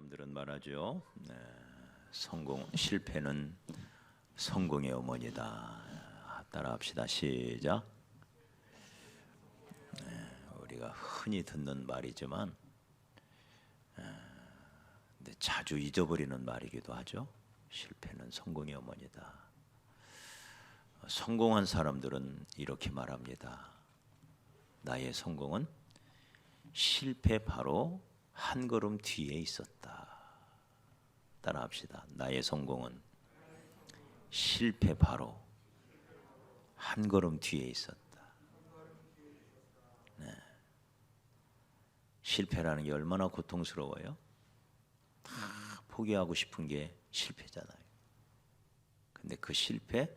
사람들은 말하죠. 실패는 성공의 어머니다. 따라합시다. 시작. 우리가 흔히 듣는 말이지만 근데 자주 잊어버리는 말이기도 하죠. 실패는 성공의 어머니다. 성공한 사람들은 이렇게 말합니다. 나의 성공은 실패 바로 한 걸음 뒤에 있었다. 따라합시다. 나의 성공은 실패 바로 한 걸음 뒤에 있었다. 네. 실패라는 게 얼마나 고통스러워요? 다 포기하고 싶은 게 실패잖아요. 근데 그 실패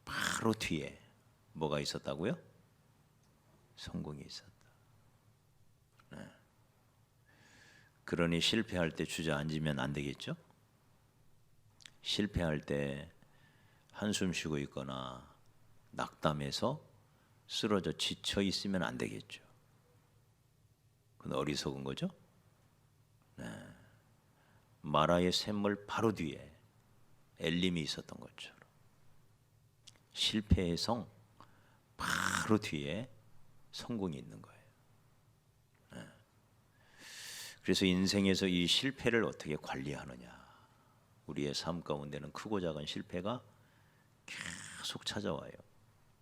바로 뒤에 뭐가 있었다고요? 성공이 있었다. 네. 그러니 실패할 때 주저앉으면 안 되겠죠? 실패할 때 한숨 쉬고 있거나 낙담해서 쓰러져 지쳐 있으면 안 되겠죠. 그건 어리석은 거죠. 네. 마라의 샘물 바로 뒤에 엘림이 있었던 것처럼 실패의 성 바로 뒤에 성공이 있는 거예요. 네. 그래서 인생에서 이 실패를 어떻게 관리하느냐. 우리의 삶 가운데는 크고 작은 실패가 계속 찾아와요.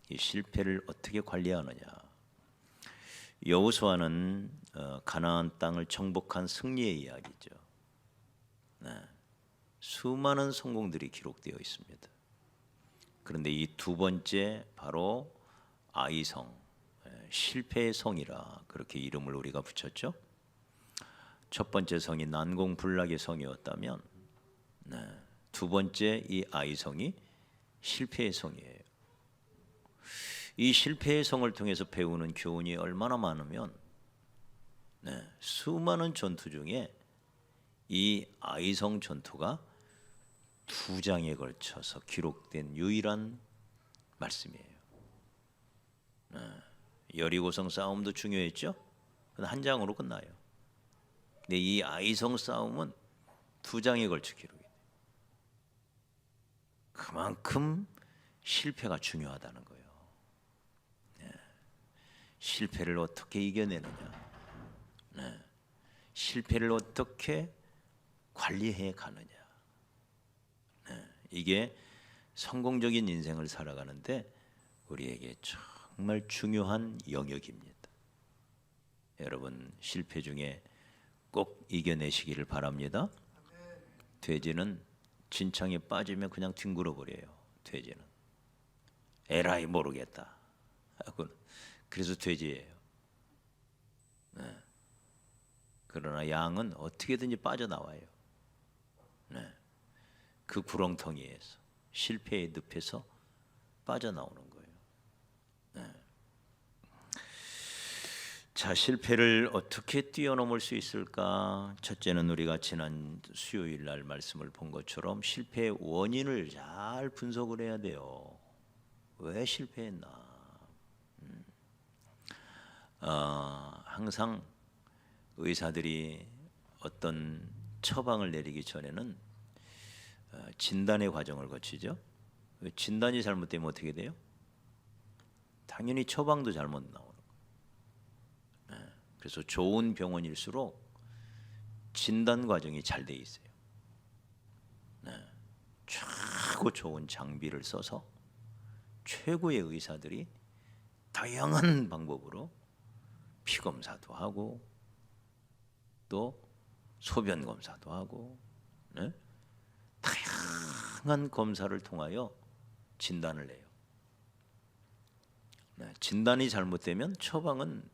이 실패를 어떻게 관리하느냐. 여호수아는 가나안 땅을 정복한 승리의 이야기죠. 네. 수많은 성공들이 기록되어 있습니다. 그런데 이 두 번째 바로 아이성, 실패의 성이라 그렇게 이름을 우리가 붙였죠. 첫 번째 성이 난공불락의 성이었다면 두 번째 이 아이성이 실패의 성이에요. 이 실패의 성을 통해서 배우는 교훈이 얼마나 많으면 수많은 전투 중에 이 아이성 전투가 2장에 걸쳐서 기록된 유일한 말씀이에요. 여리고성 싸움도 중요했죠. 한 장으로 끝나요. 근데 이 아이성 싸움은 2장에 걸쳐 기록이 돼요. 그만큼 실패가 중요하다는 거예요. 실패를 어떻게 이겨내느냐, 실패를 어떻게 관리해 가느냐, 이게 성공적인 인생을 살아가는데 우리에게 정말 중요한 영역입니다. 여러분 실패 중에 꼭 이겨내시기를 바랍니다. 돼지는 진창에 빠지면 그냥 뒹굴어 버려요. 돼지는 에라이 모르겠다. 그래서 돼지예요. 네. 그러나 양은 어떻게든지 빠져나와요. 네. 그 구렁텅이에서 실패의 늪에서 빠져나오는 거예요. 네. 자, 실패를 어떻게 뛰어넘을 수 있을까? 첫째는 우리가 지난 수요일 날 말씀을 본 것처럼 실패의 원인을 잘 분석을 해야 돼요. 왜 실패했나? 항상 의사들이 어떤 처방을 내리기 전에는 진단의 과정을 거치죠. 진단이 잘못되면 어떻게 돼요? 당연히 처방도 잘못 나오는 거예요. 그래서 좋은 병원일수록 진단 과정이 잘 돼 있어요. 최고 좋은 장비를 써서 최고의 의사들이 다양한 방법으로 피 검사도 하고 또 소변 검사도 하고 다양한 검사를 통하여 진단을 해요. 진단이 잘못되면 처방은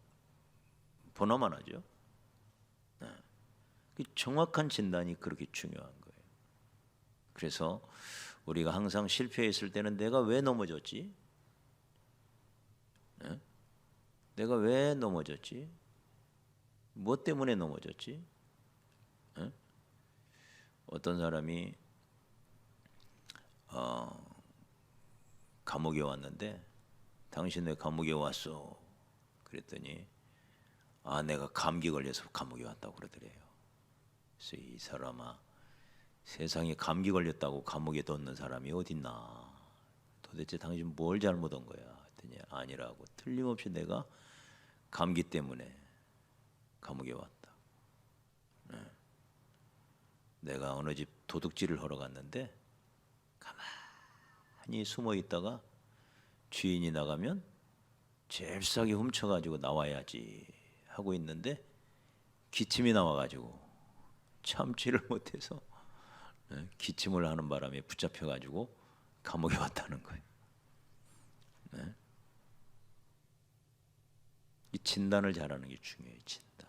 번호만 하죠. 정확한 진단이 그렇게 중요한 거예요. 그래서 우리가 항상 실패했을 때는 내가 왜 넘어졌지? 내가 왜 넘어졌지? 무엇 때문에 넘어졌지? 어떤 사람이 감옥에 왔는데 당신 왜 감옥에 왔어? 그랬더니 내가 감기 걸려서 감옥에 왔다고 그러더래요. 그래서 이 사람아, 세상에 감기 걸렸다고 감옥에 넣는 사람이 어딨나? 도대체 당신 뭘 잘못한 거야? 했더니 아니라고. 틀림없이 내가 감기 때문에 감옥에 왔다. 내가 어느 집 도둑질을 하러 갔는데 가만히 숨어 있다가 주인이 나가면 잽싸게 훔쳐가지고 나와야지 하고 있는데 기침이 나와가지고 참지를 못해서 기침을 하는 바람에 붙잡혀가지고 감옥에 왔다는 거예요. 이 진단을 잘하는 게 중요해요. 진단.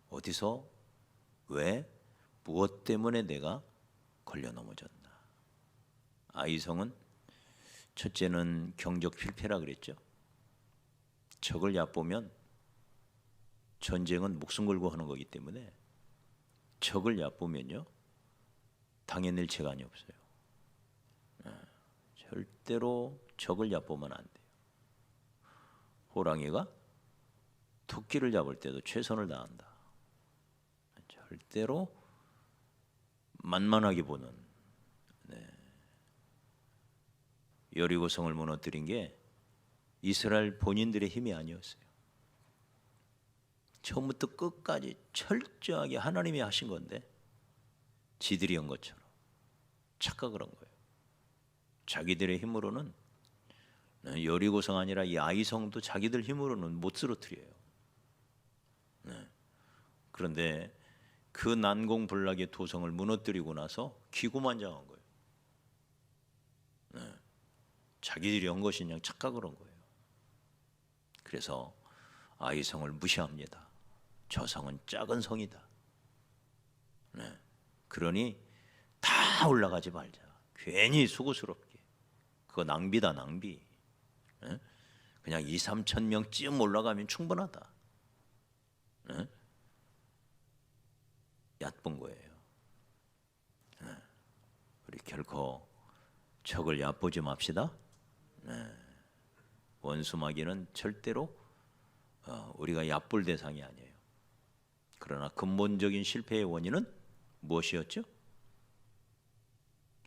어디서, 왜, 무엇 때문에 내가 걸려 넘어졌나. 아이성은 첫째는 경적 필패라 그랬죠. 적을 얕보면, 전쟁은 목숨 걸고 하는 거기 때문에 적을 얕보면요 당해낼 재간이 없어요. 절대로 적을 얕보면 안 돼요. 호랑이가 토끼를 잡을 때도 최선을 다한다. 절대로 만만하게 보는. 여리고성을 무너뜨린 게 이스라엘 본인들의 힘이 아니었어요. 처음부터 끝까지 철저하게 하나님이 하신 건데 지들이 한 것처럼 착각을 한 거예요. 자기들의 힘으로는, 여리고성 아니라 이 아이성도 자기들 힘으로는 못 쓰러뜨려요. 그런데 그 난공불락의 도성을 무너뜨리고 나서 기고만장한 거예요. 자기들이 한 것이 그냥 착각을 한 거예요. 그래서 아이성을 무시합니다. 저 성은 작은 성이다. 그러니 다 올라가지 말자. 괜히 수고스럽게. 그거 낭비다, 낭비. 그냥 2, 3천 명쯤 올라가면 충분하다. 얕본 거예요. 우리 결코 적을 얕보지 맙시다. 원수마귀는 절대로 우리가 얕볼 대상이 아니에요. 그러나 근본적인 실패의 원인은 무엇이었죠?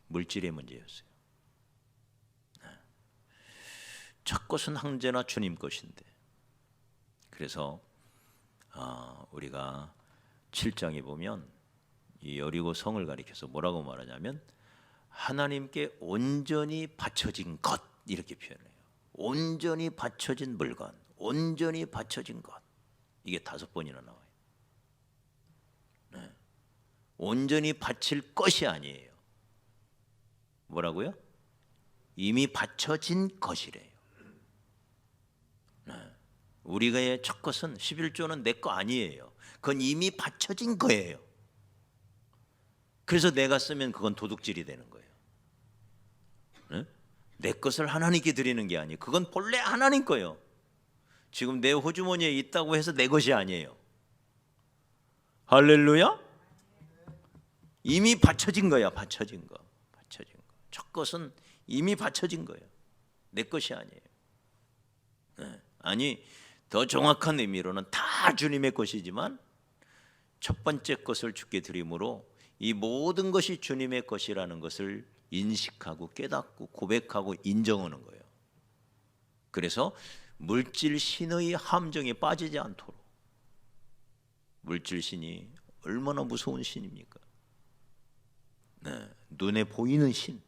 물질의 문제였어요. 첫 것은 항제나 주님 것인데, 그래서 우리가 7장에 보면 이 여리고 성을 가리켜서 뭐라고 말하냐면 하나님께 온전히 바쳐진 것, 이렇게 표현해요. 온전히 바쳐진 물건, 온전히 바쳐진 것. 이게 5번이나 나와요. 온전히 바칠 것이 아니에요. 뭐라고요? 이미 바쳐진 것이래요. 우리가의 첫 것은 11조는 내 거 아니에요. 그건 이미 바쳐진 거예요. 그래서 내가 쓰면 그건 도둑질이 되는 거예요. 내 것을 하나님께 드리는 게 아니에요. 그건 본래 하나님 거예요. 지금 내 호주머니에 있다고 해서 내 것이 아니에요. 할렐루야. 이미 바쳐진 거야. 바쳐진 거. 바쳐진 거. 첫 것은 이미 바쳐진 거예요. 내 것이 아니에요. 아니, 더 정확한 의미로는 다 주님의 것이지만 첫 번째 것을 주께 드림으로 이 모든 것이 주님의 것이라는 것을 인식하고 깨닫고 고백하고 인정하는 거예요. 그래서 물질 신의 함정에 빠지지 않도록. 물질 신이 얼마나 무서운 신입니까? 눈에 보이는 신,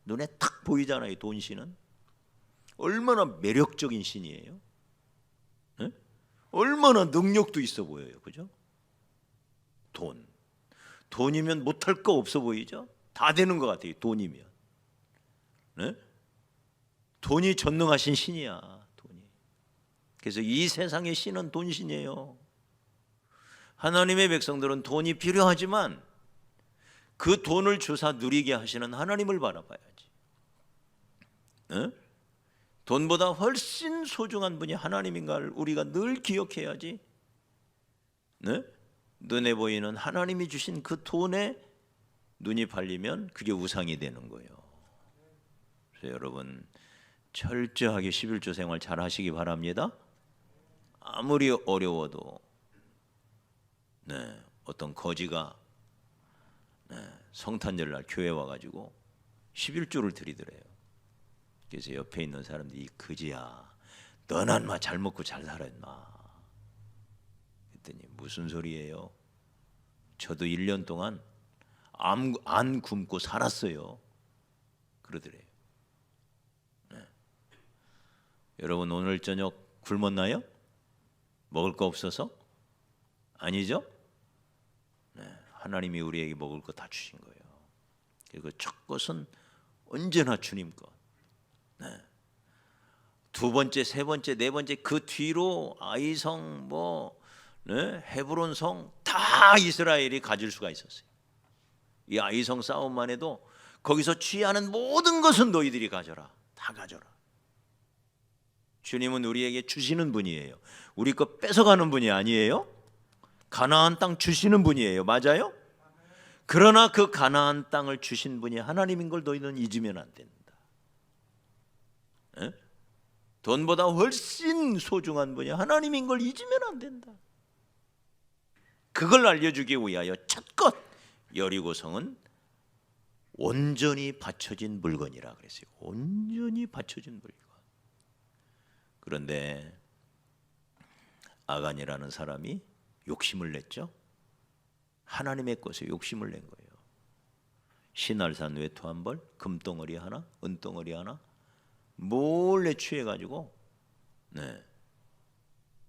눈에 탁 보이잖아요. 돈 신은 얼마나 매력적인 신이에요. 얼마나 능력도 있어 보여요. 그죠? 돈이면 못할 거 없어 보이죠? 다 되는 것 같아요. 돈이면. 돈이 전능하신 신이야. 돈이. 그래서 이 세상의 신은 돈신이에요. 하나님의 백성들은 돈이 필요하지만 그 돈을 주사 누리게 하시는 하나님을 바라봐야지. 돈보다 훨씬 소중한 분이 하나님인가를 우리가 늘 기억해야지. 눈에 보이는 하나님이 주신 그 돈에 눈이 팔리면 그게 우상이 되는 거예요. 그래서 여러분 철저하게 11조 생활 잘 하시기 바랍니다. 아무리 어려워도 어떤 거지가 성탄절날 교회 와가지고 11조를 드리더래요. 그래서 옆에 있는 사람들이 이 거지야, 너는 마 잘 먹고 잘 살아 인마. 그랬더니 무슨 소리예요? 저도 1년 동안 안 굶고 살았어요. 그러더래요. 여러분 오늘 저녁 굶었나요? 먹을 거 없어서? 아니죠? 하나님이 우리에게 먹을 거 다 주신 거예요. 그리고 첫 것은 언제나 주님 것. 두 번째, 세 번째, 네 번째 그 뒤로 아이성 헤브론 성 다 이스라엘이 가질 수가 있었어요. 이 아이성 싸움만 해도 거기서 취하는 모든 것은 너희들이 가져라. 다 가져라. 주님은 우리에게 주시는 분이에요. 우리 거 뺏어가는 분이 아니에요. 가나안 땅 주시는 분이에요. 맞아요? 그러나 그 가나안 땅을 주신 분이 하나님인 걸 너희는 잊으면 안 된다. 돈보다 훨씬 소중한 분이 하나님인 걸 잊으면 안 된다. 그걸 알려주기 위하여 첫것 여리고성은 온전히 바쳐진 물건이라 그랬어요. 온전히 바쳐진 물건. 그런데 아간이라는 사람이 욕심을 냈죠. 하나님의 것에 욕심을 낸 거예요. 시날산 외투 한 벌, 금덩어리 하나, 은덩어리 하나 몰래 취해가지고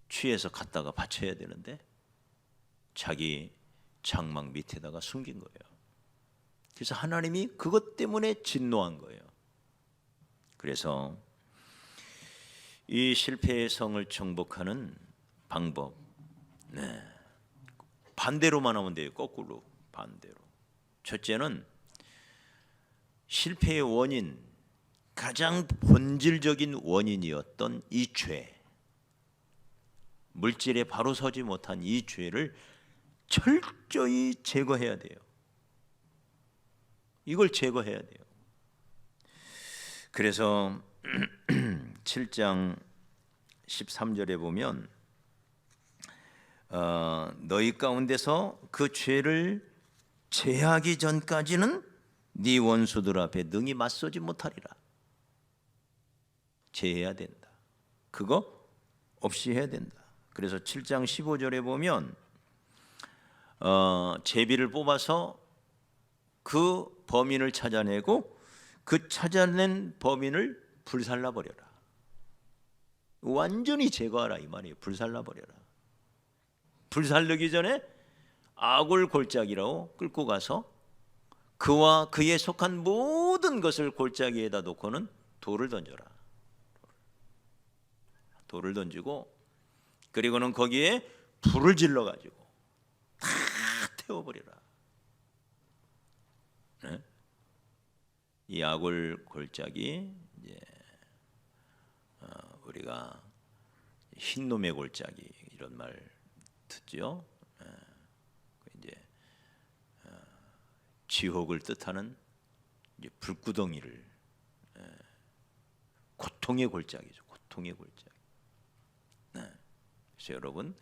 취해서 갖다가 바쳐야 되는데 자기 장막 밑에다가 숨긴 거예요. 그래서 하나님이 그것 때문에 진노한 거예요. 그래서 이 실패의 성을 정복하는 방법, 반대로만 하면 돼요. 거꾸로 반대로. 첫째는 실패의 원인, 가장 본질적인 원인이었던 이 죄, 물질에 바로 서지 못한 이 죄를 철저히 제거해야 돼요. 이걸 제거해야 돼요. 그래서 7장 13절에 보면 너희 가운데서 그 죄를 제하기 전까지는 네 원수들 앞에 능히 맞서지 못하리라. 제해야 된다. 그거 없이 해야 된다. 그래서 7장 15절에 보면 제비를 뽑아서 그 범인을 찾아내고 그 찾아낸 범인을 불살라 버려라. 완전히 제거하라 이 말이에요. 불살라 버려라. 불살르기 전에 아굴 골짜기로 끌고 가서 그와 그에 속한 모든 것을 골짜기에다 놓고는 돌을 던져라. 돌을 던지고 그리고는 거기에 불을 질러 가지고 다 태워버리라. 이 아굴 골짜기, 이제 우리가 흰놈의 골짜기 이런 말 듣죠. 이제 지옥을 뜻하는 이제 불구덩이를, 고통의 골짜기죠. 고통의 골짜기. 그래서 여러분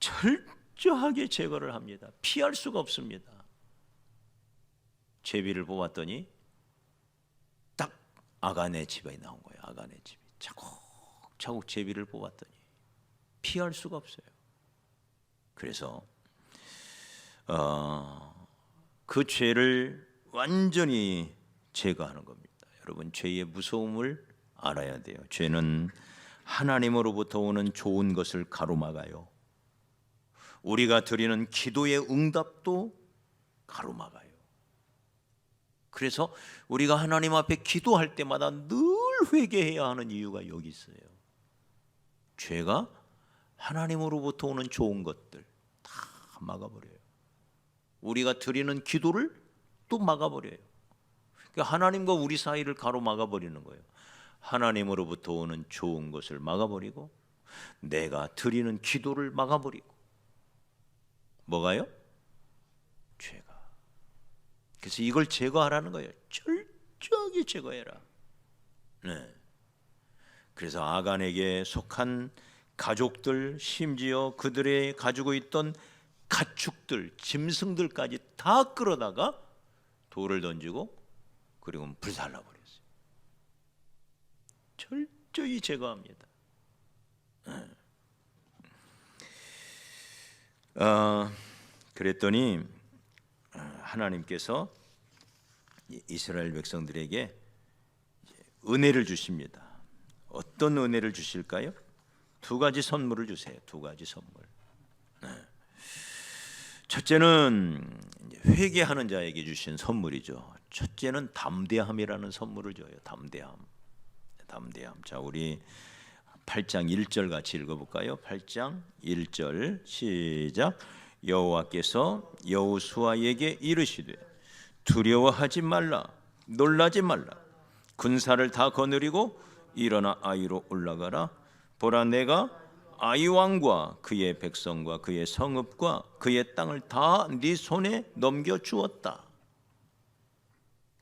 철저하게 제거를 합니다. 피할 수가 없습니다. 제비를 뽑았더니 딱 아간의 집에 나온 거예요. 아간의 집이 차곡차곡 제비를 뽑았더니 피할 수가 없어요. 그래서 그 죄를 완전히 제거하는 겁니다. 여러분 죄의 무서움을 알아야 돼요. 죄는 하나님으로부터 오는 좋은 것을 가로막아요. 우리가 드리는 기도의 응답도 가로막아요. 그래서 우리가 하나님 앞에 기도할 때마다 늘 회개해야 하는 이유가 여기 있어요. 죄가 하나님으로부터 오는 좋은 것들 다 막아버려요. 우리가 드리는 기도를 또 막아버려요. 그러니까 하나님과 우리 사이를 가로막아버리는 거예요. 하나님으로부터 오는 좋은 것을 막아버리고 내가 드리는 기도를 막아버리고. 뭐가요? 죄가. 그래서 이걸 제거하라는 거예요. 철저하게 제거해라. 그래서 아간에게 속한 가족들, 심지어 그들의 가지고 있던 가축들, 짐승들까지 다 끌어다가 돌을 던지고 그리고 불살라버렸어요. 철저히 제거합니다. 그랬더니 하나님께서 이스라엘 백성들에게 은혜를 주십니다. 어떤 은혜를 주실까요? 두 가지 선물을 주세요. 두 가지 선물. 첫째는 회개하는 자에게 주신 선물이죠. 첫째는 담대함이라는 선물을 줘요. 담대함. 자, 우리 8장 1절 같이 읽어볼까요? 8장 1절 시작. 여호와께서 여호수아에게 이르시되 두려워하지 말라, 놀라지 말라. 군사를 다 거느리고 일어나 아이로 올라가라. 보라, 내가 아이 왕과 그의 백성과 그의 성읍과 그의 땅을 다 네 손에 넘겨 주었다.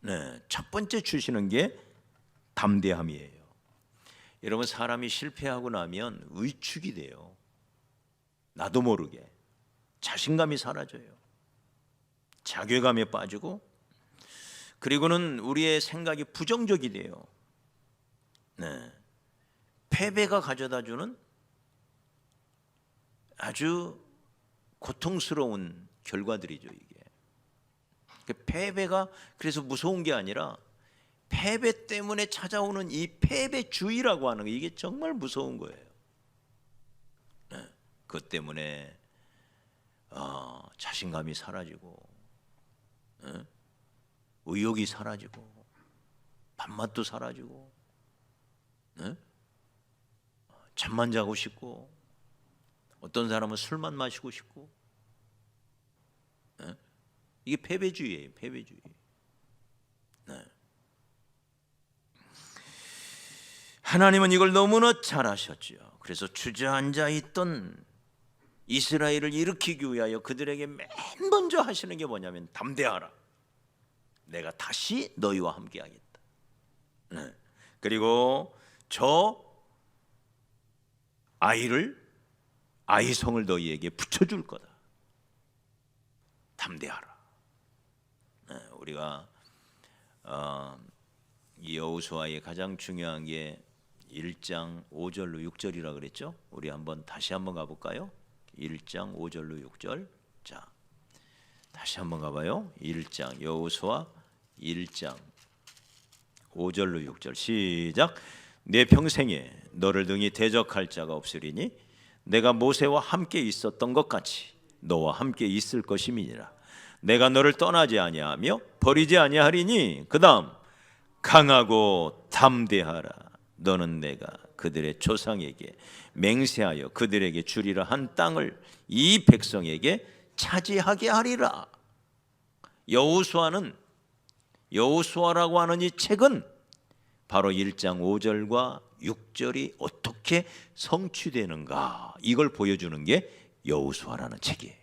네, 첫 번째 주시는 게 담대함이에요. 여러분, 사람이 실패하고 나면 위축이 돼요. 나도 모르게 자신감이 사라져요. 자괴감에 빠지고, 그리고는 우리의 생각이 부정적이 돼요. 네, 패배가 가져다주는 아주 고통스러운 결과들이죠. 이게 패배가 그래서 무서운 게 아니라 패배 때문에 찾아오는 이 패배주의라고 하는 게 이게 정말 무서운 거예요. 네, 그것 때문에 자신감이 사라지고, 의욕이 사라지고, 밥맛도 사라지고, 잠만 자고 싶고, 어떤 사람은 술만 마시고 싶고, 이게 패배주의예요. 패배주의. 네. 하나님은 이걸 너무나 잘 아셨죠. 그래서 주저앉아 있던 이스라엘을 일으키기 위하여 그들에게 맨 먼저 하시는 게 뭐냐면 담대하라. 내가 다시 너희와 함께 하겠다. 네. 그리고 저 아이성을 너희에게 붙여줄 거다. 담대하라. 네, 우리가 이 여호수아의 가장 중요한 게 1장 5절로 6절이라 그랬죠. 우리 다시 한번 가볼까요? 1장 5절로 6절. 자, 다시 한번 가봐요. 1장 여호수아 1장 5절로 6절 시작. 내 평생에 너를 등이 대적할 자가 없으리니 내가 모세와 함께 있었던 것 같이 너와 함께 있을 것임이니라. 내가 너를 떠나지 아니하며 버리지 아니하리니 그다음 강하고 담대하라. 너는 내가 그들의 조상에게 맹세하여 그들에게 주리라 한 땅을 이 백성에게 차지하게 하리라. 여호수아라고 하는 이 책은 바로 1장 5절과 6절이 어떻게 성취되는가, 이걸 보여주는 게 여호수아라는 책이에요.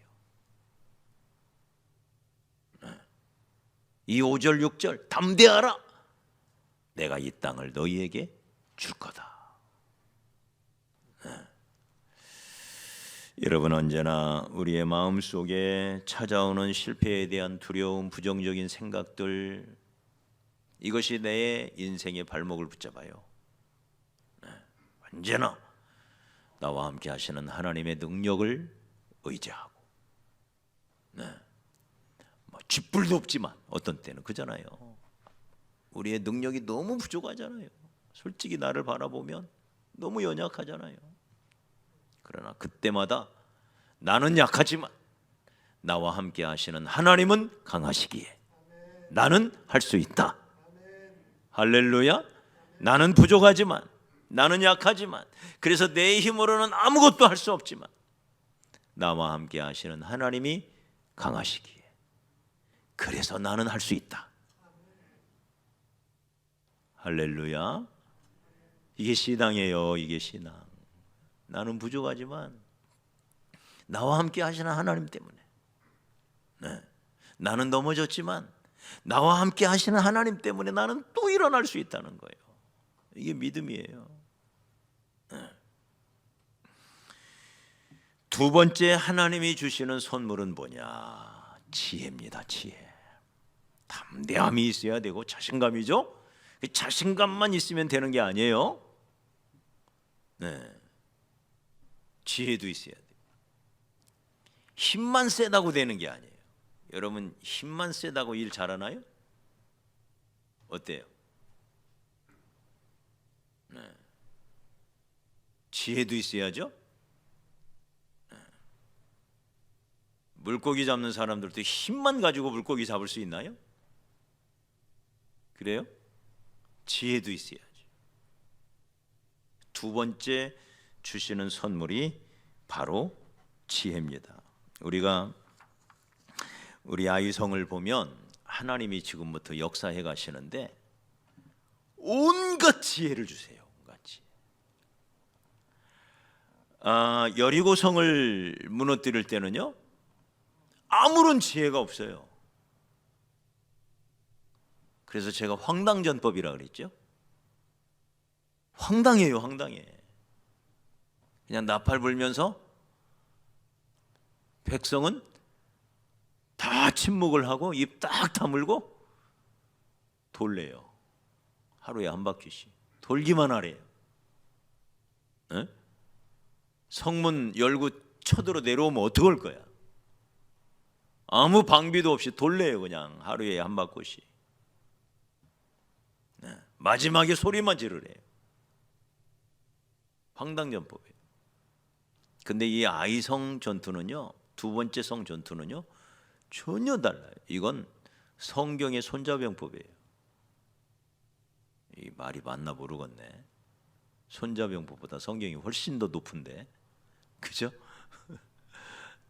이 5절 6절 담대하라. 내가 이 땅을 너희에게 줄 거다. 여러분, 언제나 우리의 마음속에 찾아오는 실패에 대한 두려움, 부정적인 생각들, 이것이 내 인생의 발목을 붙잡아요. 언제나 나와 함께 하시는 하나님의 능력을 의지하고, 쥐뿔도 없지만 어떤 때는 그잖아요. 우리의 능력이 너무 부족하잖아요. 솔직히 나를 바라보면 너무 연약하잖아요. 그러나 그때마다 나는 약하지만 나와 함께 하시는 하나님은 강하시기에 나는 할 수 있다. 할렐루야. 나는 부족하지만, 나는 약하지만, 그래서 내 힘으로는 아무것도 할 수 없지만 나와 함께 하시는 하나님이 강하시기에 그래서 나는 할 수 있다. 할렐루야. 이게 신앙이에요. 이게 신앙. 나는 부족하지만 나와 함께 하시는 하나님 때문에, 나는 넘어졌지만 나와 함께 하시는 하나님 때문에 나는 또 일어날 수 있다는 거예요. 이게 믿음이에요. 두 번째 하나님이 주시는 선물은 뭐냐? 지혜입니다. 지혜. 담대함이 있어야 되고 자신감이죠. 자신감만 있으면 되는 게 아니에요. 네, 지혜도 있어야 돼요. 힘만 세다고 되는 게 아니에요. 여러분 힘만 세다고 일 잘하나요? 어때요? 네. 지혜도 있어야죠. 네. 물고기 잡는 사람들도 힘만 가지고 물고기 잡을 수 있나요? 그래요? 지혜도 있어야죠. 두 번째 주시는 선물이 바로 지혜입니다. 우리가 우리 아이성을 보면 하나님이 지금부터 역사해 가시는데 온갖 지혜를 주세요. 온갖 지혜. 여리고성을 무너뜨릴 때는요 아무런 지혜가 없어요. 그래서 제가 황당전법이라 그랬죠. 황당해요. 황당해. 그냥 나팔 불면서 백성은 다 침묵을 하고 입 딱 다물고 돌래요. 하루에 한 바퀴씩 돌기만 하래요. 에? 성문 열고 쳐들어 내려오면 어떡할 거야? 아무 방비도 없이 돌래요. 그냥 하루에 한 바퀴씩. 네. 마지막에 소리만 지르래요. 황당전법이에요. 근데 이 아이성 전투는요, 두 번째 성 전투는요 전혀 달라요. 이건 성경의 손자병법이에요. 이 말이 맞나 모르겠네. 손자병법보다 성경이 훨씬 더 높은데, 그죠?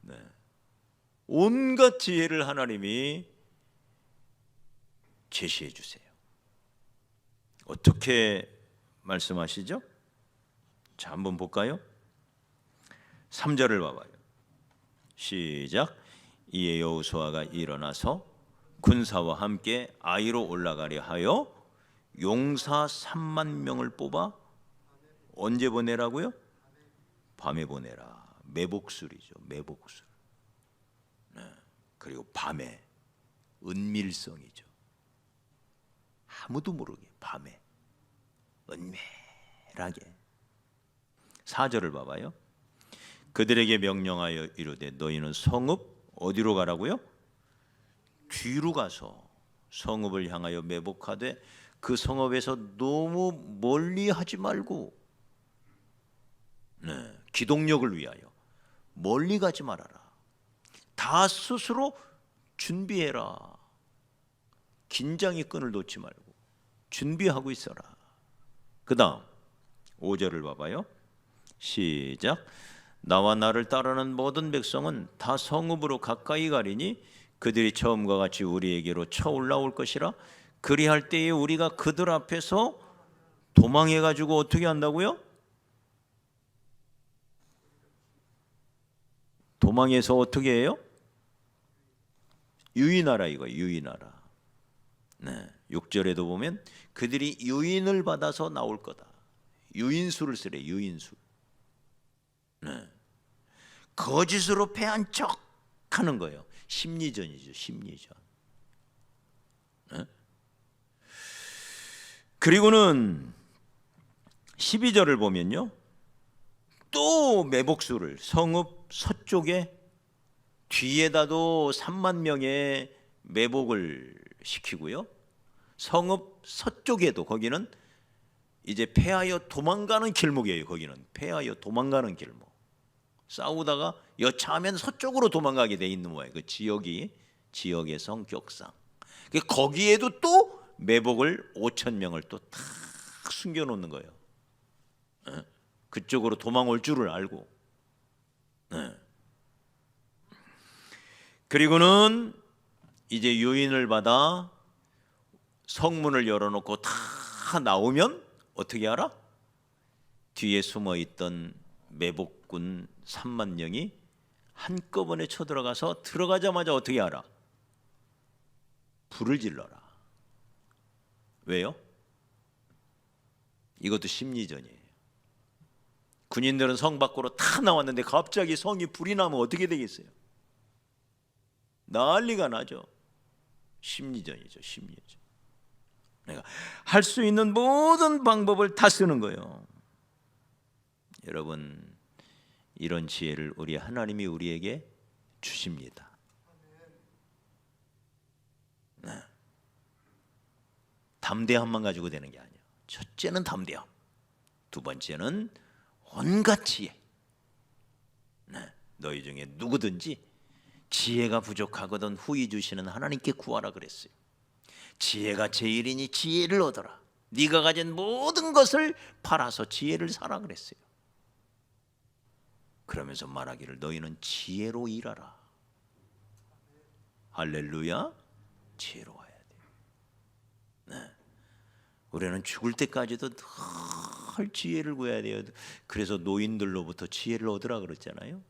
네. 온갖 지혜를 하나님이 제시해 주세요. 어떻게 말씀하시죠? 자, 한번 볼까요? 3절을 봐봐요. 시작. 이에 여호수아가 일어나서 군사와 함께 아이로 올라가려 하여 용사 3만 명을 뽑아 언제 보내라고요? 밤에 보내라. 매복술이죠. 매복술. 네. 그리고 밤에 은밀성이죠. 아무도 모르게 밤에 은밀하게. 4절을 봐봐요. 그들에게 명령하여 이르되 너희는 성읍 어디로 가라고요? 뒤로 가서 성읍을 향하여 매복하되 그 성읍에서 너무 멀리 하지 말고, 네, 기동력을 위하여 멀리 가지 말아라. 다 스스로 준비해라. 긴장의 끈을 놓지 말고 준비하고 있어라. 그 다음 5절을 봐봐요. 시작. 나와 나를 따르는 모든 백성은 다 성읍으로 가까이 가리니 그들이 처음과 같이 우리에게로 쳐 올라올 것이라. 그리할 때에 우리가 그들 앞에서 도망해 가지고 어떻게 한다고요? 도망해서 어떻게 해요? 유인하라 이거예요. 유인하라. 네, 6절에도 보면 그들이 유인을 받아서 나올 거다. 유인수를 쓰래. 유인수. 네. 거짓으로 패한 척 하는 거예요. 심리전이죠. 심리전. 네? 그리고는 12절을 보면요, 또 매복수를 성읍 서쪽에 뒤에다도 3만 명의 매복을 시키고요, 성읍 서쪽에도, 거기는 이제 패하여 도망가는 길목이에요. 거기는 패하여 도망가는 길목. 싸우다가 여차하면 서쪽으로 도망가게 돼 있는 거예요. 그 지역이, 지역의 성격상. 거기에도 또 매복을 5천 명을 또 탁 숨겨놓는 거예요. 그쪽으로 도망올 줄을 알고. 그리고는 이제 유인을 받아 성문을 열어놓고 다 나오면 어떻게 알아? 뒤에 숨어있던 매복군 3만 명이 한꺼번에 쳐들어가서 들어가자마자 어떻게 알아? 불을 질러라. 왜요? 이것도 심리전이에요. 군인들은 성 밖으로 다 나왔는데 갑자기 성이 불이 나면 어떻게 되겠어요? 난리가 나죠. 심리전이죠, 심리전. 내가 할 수 있는 모든 방법을 다 쓰는 거예요. 여러분, 이런 지혜를 우리 하나님이 우리에게 주십니다. 네. 담대함만 가지고 되는 게 아니에요. 첫째는 담대함, 두 번째는 온갖 지혜. 네. 너희 중에 누구든지 지혜가 부족하거든 후히 주시는 하나님께 구하라 그랬어요. 지혜가 제일이니 지혜를 얻어라. 네가 가진 모든 것을 팔아서 지혜를 사라 그랬어요. 그러면서 말하기를 너희는 지혜로 일하라. 할렐루야. 지혜로워야 돼요. 네. 우리는 죽을 때까지도 늘 지혜를 구해야 돼요. 그래서 노인들로부터 지혜를 얻으라 그랬잖아요.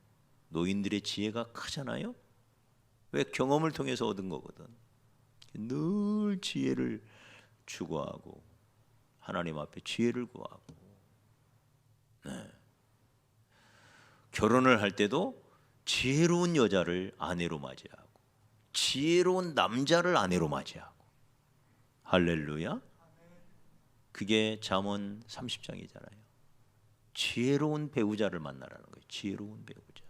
노인들의 지혜가 크잖아요. 왜? 경험을 통해서 얻은 거거든. 늘 지혜를 추구하고 하나님 앞에 지혜를 구하고. 네. 결혼을 할 때도 지혜로운 여자를 아내로 맞이하고 지혜로운 남자를 아내로 맞이하고. 할렐루야. 그게 잠언 30장이잖아요. 지혜로운 배우자를 만나라는 거예요. 지혜로운 배우자.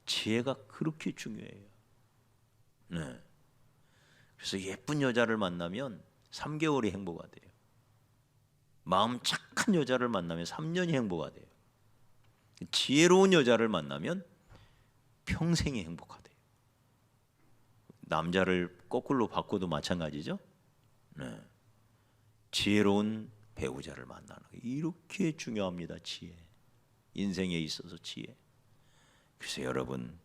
지혜가 그렇게 중요해요. 네. 그래서 예쁜 여자를 만나면 3개월이 행복가 돼요. 마음 착한 여자를 만나면 3년이 행복가 돼요. 지혜로운 여자를 만나면 평생이 행복하대요. 남자를 거꾸로 바꿔도 마찬가지죠. 네. 지혜로운 배우자를 만나는 거 이렇게 중요합니다. 지혜. 인생에 있어서 지혜. 그래서 여러분,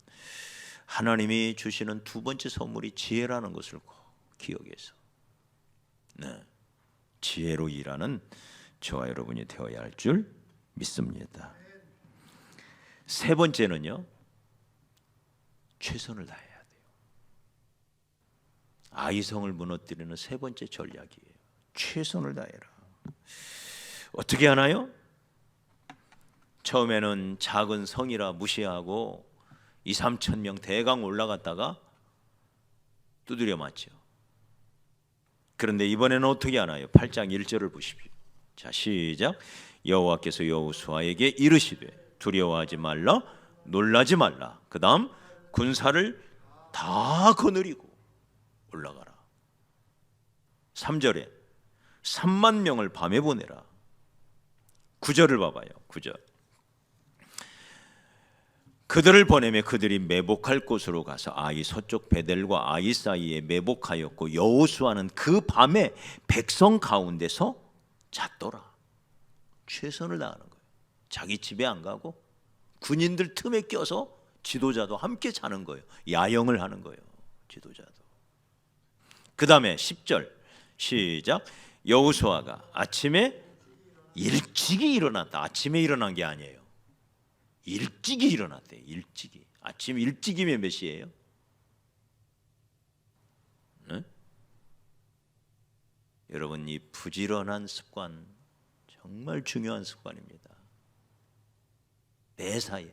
하나님이 주시는 두 번째 선물이 지혜라는 것을 꼭 기억해서 네. 지혜로 일하는 저와 여러분이 되어야 할 줄 믿습니다. 세 번째는요, 최선을 다해야 돼요. 아이성을 무너뜨리는 세 번째 전략이에요. 최선을 다해라. 어떻게 하나요? 처음에는 작은 성이라 무시하고 2, 3천 명 대강 올라갔다가 두드려 맞죠. 그런데 이번에는 어떻게 하나요? 8장 1절을 보십시오. 자, 시작. 여호와께서 여호수아에게 이르시되 두려워하지 말라, 놀라지 말라. 그 다음 군사를 다 거느리고 올라가라. 3절에 3만 명을 밤에 보내라. 9절을 봐봐요. 9절. 그들을 보내며 그들이 매복할 곳으로 가서 아이 서쪽 베델과 아이 사이에 매복하였고 여호수아는 그 밤에 백성 가운데서 잤더라. 최선을 다하는 거예요. 자기 집에 안 가고 군인들 틈에 껴서 지도자도 함께 자는 거예요. 야영을 하는 거예요. 지도자도. 그 다음에 10절 시작. 여호수아가 아침에 일찍이 일어났다. 아침에 일어난 게 아니에요. 일찍이 일어났대요. 일찍이. 아침 일찍이면 몇 시예요? 네? 여러분, 이 부지런한 습관 정말 중요한 습관입니다. 매사에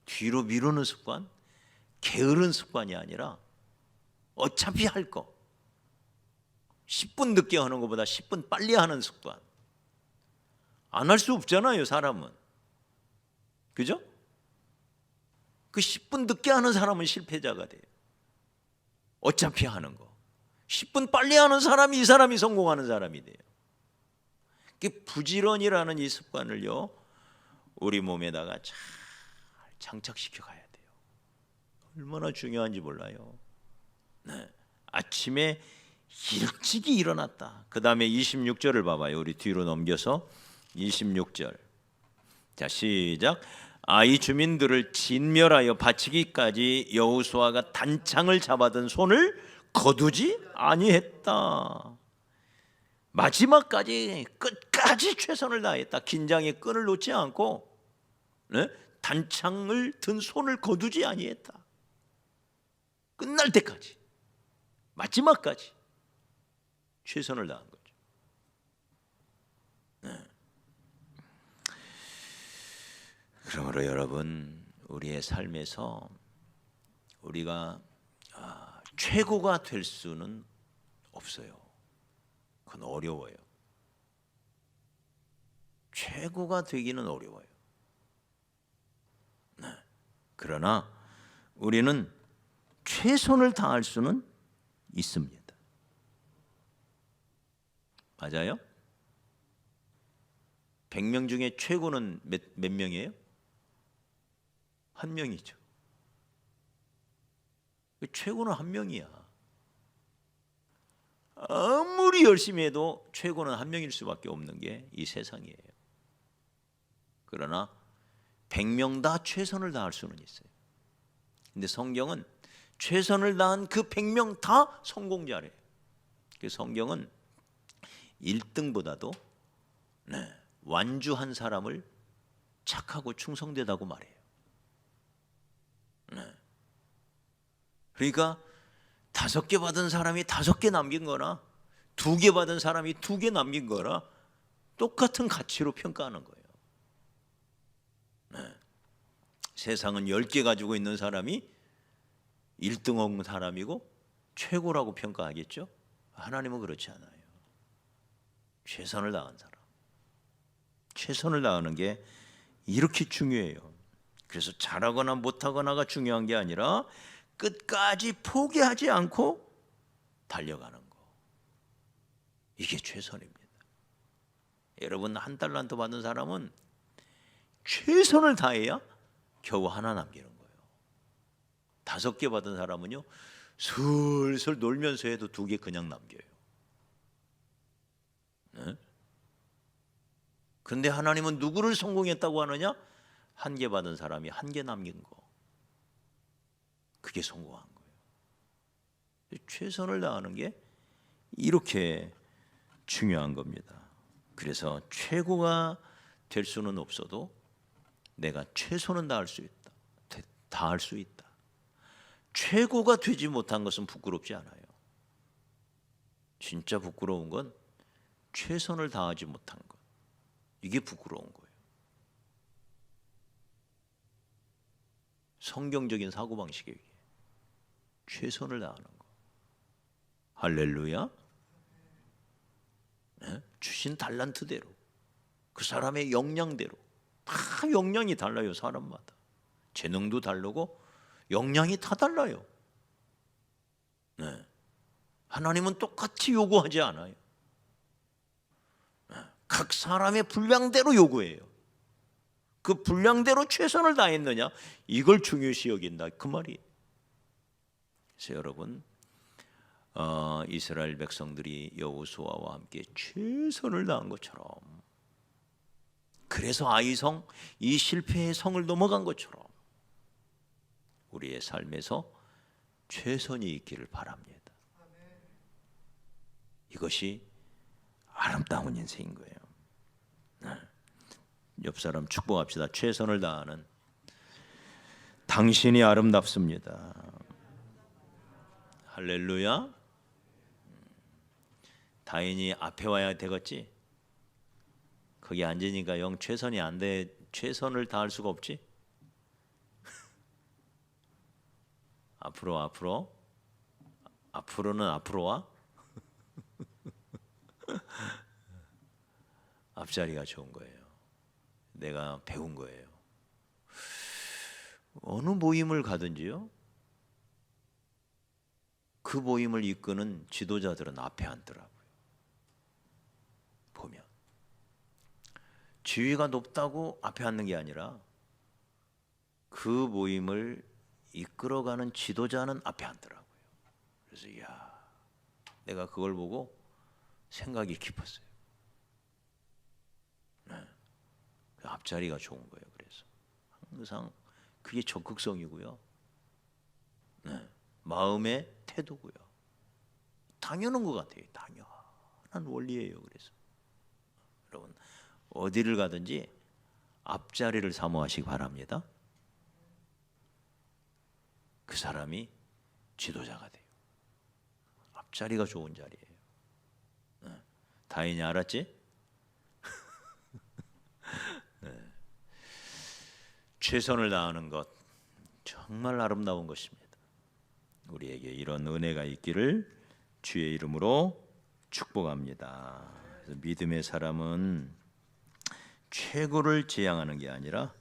뒤로 미루는 습관, 게으른 습관이 아니라 어차피 할 거 10분 늦게 하는 것보다 10분 빨리 하는 습관. 안 할 수 없잖아요, 사람은. 그죠? 그 10분 늦게 하는 사람은 실패자가 돼요. 어차피 하는 거 10분 빨리 하는 사람이 이 사람이 성공하는 사람이 돼요. 그 부지런이라는 이 습관을요, 우리 몸에다가 잘 장착시켜 가야 돼요. 얼마나 중요한지 몰라요. 네. 아침에 일찍이 일어났다. 그 다음에 26절을 봐봐요. 우리 뒤로 넘겨서 26절. 자, 시작. 아이 주민들을 진멸하여 바치기까지 여호수아가 단창을 잡아든 손을 거두지 아니했다. 마지막까지 끝까지 최선을 다했다. 긴장의 끈을 놓지 않고, 네? 단창을 든 손을 거두지 아니했다. 끝날 때까지, 마지막까지 최선을 다한 거죠. 네. 그러므로 여러분, 우리의 삶에서 우리가 최고가 될 수는 없어요. 그건 어려워요. 최고가 되기는 어려워요. 네. 그러나 우리는 최선을 다할 수는 있습니다. 맞아요? 100명 중에 최고는 몇 명이에요? 한 명이죠. 최고는 한 명이야. 아무리 열심히 해도 최고는 한 명일 수밖에 없는 게 이 세상이에요. 그러나 100명 다 최선을 다할 수는 있어요. 근데 성경은 최선을 다한 그 100명 다 성공자래요. 그 성경은 1등보다도 완주한 사람을 착하고 충성되다고 말해요. 그러니까 5개 받은 사람이 5개 남긴 거나 2개 받은 사람이 2개 남긴 거나 똑같은 가치로 평가하는 거예요. 세상은 10개 가지고 있는 사람이 1등한 사람이고 최고라고 평가하겠죠? 하나님은 그렇지 않아요. 최선을 다한 사람, 최선을 다하는 게 이렇게 중요해요. 그래서 잘하거나 못하거나가 중요한 게 아니라 끝까지 포기하지 않고 달려가는 거, 이게 최선입니다. 여러분, 1달란트 받은 사람은 최선을 다해야 겨우 하나 남기는 거예요. 5개 받은 사람은요, 슬슬 놀면서 해도 2개 그냥 남겨요. 네? 근데 하나님은 누구를 성공했다고 하느냐? 1개 받은 사람이 1개 남긴 거, 그게 성공한 거예요. 최선을 다하는 게 이렇게 중요한 겁니다. 그래서 최고가 될 수는 없어도 내가 최선은 다할 수 있다. 다할 수 있다. 최고가 되지 못한 것은 부끄럽지 않아요. 진짜 부끄러운 건 최선을 다하지 못한 것. 이게 부끄러운 거예요. 성경적인 사고방식이에요. 최선을 다하는 거. 할렐루야. 네? 주신 달란트대로, 그 사람의 역량대로, 다 역량이 달라요. 사람마다 재능도 다르고 역량이 다 달라요. 네. 하나님은 똑같이 요구하지 않아요. 각 사람의 분량대로 요구해요. 그 분량대로 최선을 다했느냐, 이걸 중요시 여긴다, 그 말이에요. 그래서 여러분, 이스라엘 백성들이 여호수아와 함께 최선을 다한 것처럼, 그래서 아이성, 이 실패의 성을 넘어간 것처럼 우리의 삶에서 최선이 있기를 바랍니다. 이것이 아름다운 인생인 거예요. 옆 사람 축복합시다. 최선을 다하는 당신이 아름답습니다. 할렐루야. 다인이 앞에 와야 되겠지? 거기 앉으니까 영 최선이 안 돼. 최선을 다할 수가 없지? 앞으로는 앞으로 와. 앞자리가 좋은 거예요. 내가 배운 거예요. 어느 모임을 가든지요, 그 모임을 이끄는 지도자들은 앞에 앉더라고요. 보면 지위가 높다고 앞에 앉는 게 아니라 그 모임을 이끌어가는 지도자는 앞에 앉더라고요. 그래서 내가 그걸 보고 생각이 깊었어요. 앞자리가 좋은 거예요. 그래서 항상 그게 적극성이고요. 마음의 태도고요. 당연한 것 같아요. 당연한 원리예요. 그래서 여러분, 어디를 가든지 앞자리를 사모하시기 바랍니다. 그 사람이 지도자가 돼요. 앞자리가 좋은 자리예요. 다인이 알았지? 최선을 다하는 것 정말 아름다운 것입니다. 우리에게 이런 은혜가 있기를 주의 이름으로 축복합니다. 그래서 믿음의 사람은 최고를 지향하는 게 아니라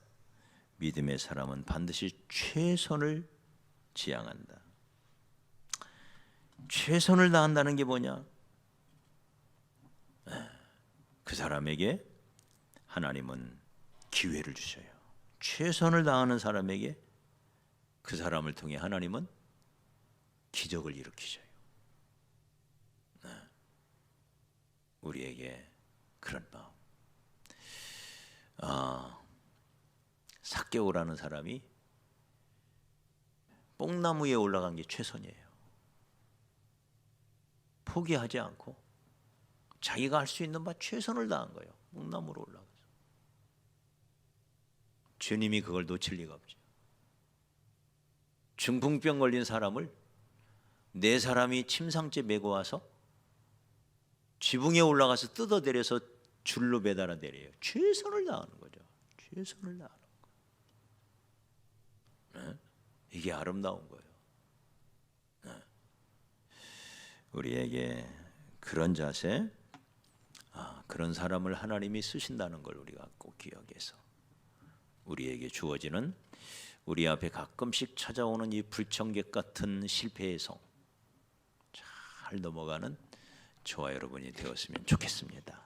믿음의 사람은 반드시 최선을 지향한다. 최선을 다한다는 게 뭐냐? 그 사람에게 하나님은 기회를 주셔요. 최선을 다하는 사람에게 그 사람을 통해 하나님은 기적을 일으키셔요. 우리에게 그런 마음. 삭개오라는 사람이 뽕나무 위에 올라간 게 최선이에요. 포기하지 않고 자기가 할 수 있는 바 최선을 다한 거예요. 뽕나무로 올라가서. 주님이 그걸 놓칠 리가 없죠. 중풍병 걸린 사람을 네 사람이 침상째 메고 와서 지붕에 올라가서 뜯어내려서 줄로 매달아 내려요. 최선을 다하는 거죠. 최선을 다하는 거예요. 네? 이게 아름다운 거예요. 네. 우리에게 그런 자세, 그런 사람을 하나님이 쓰신다는 걸 우리가 꼭 기억해서 우리에게 주어지는 우리 앞에 가끔씩 찾아오는 이 불청객 같은 실패의 성 잘 넘어가는 저와 여러분이 되었으면 좋겠습니다.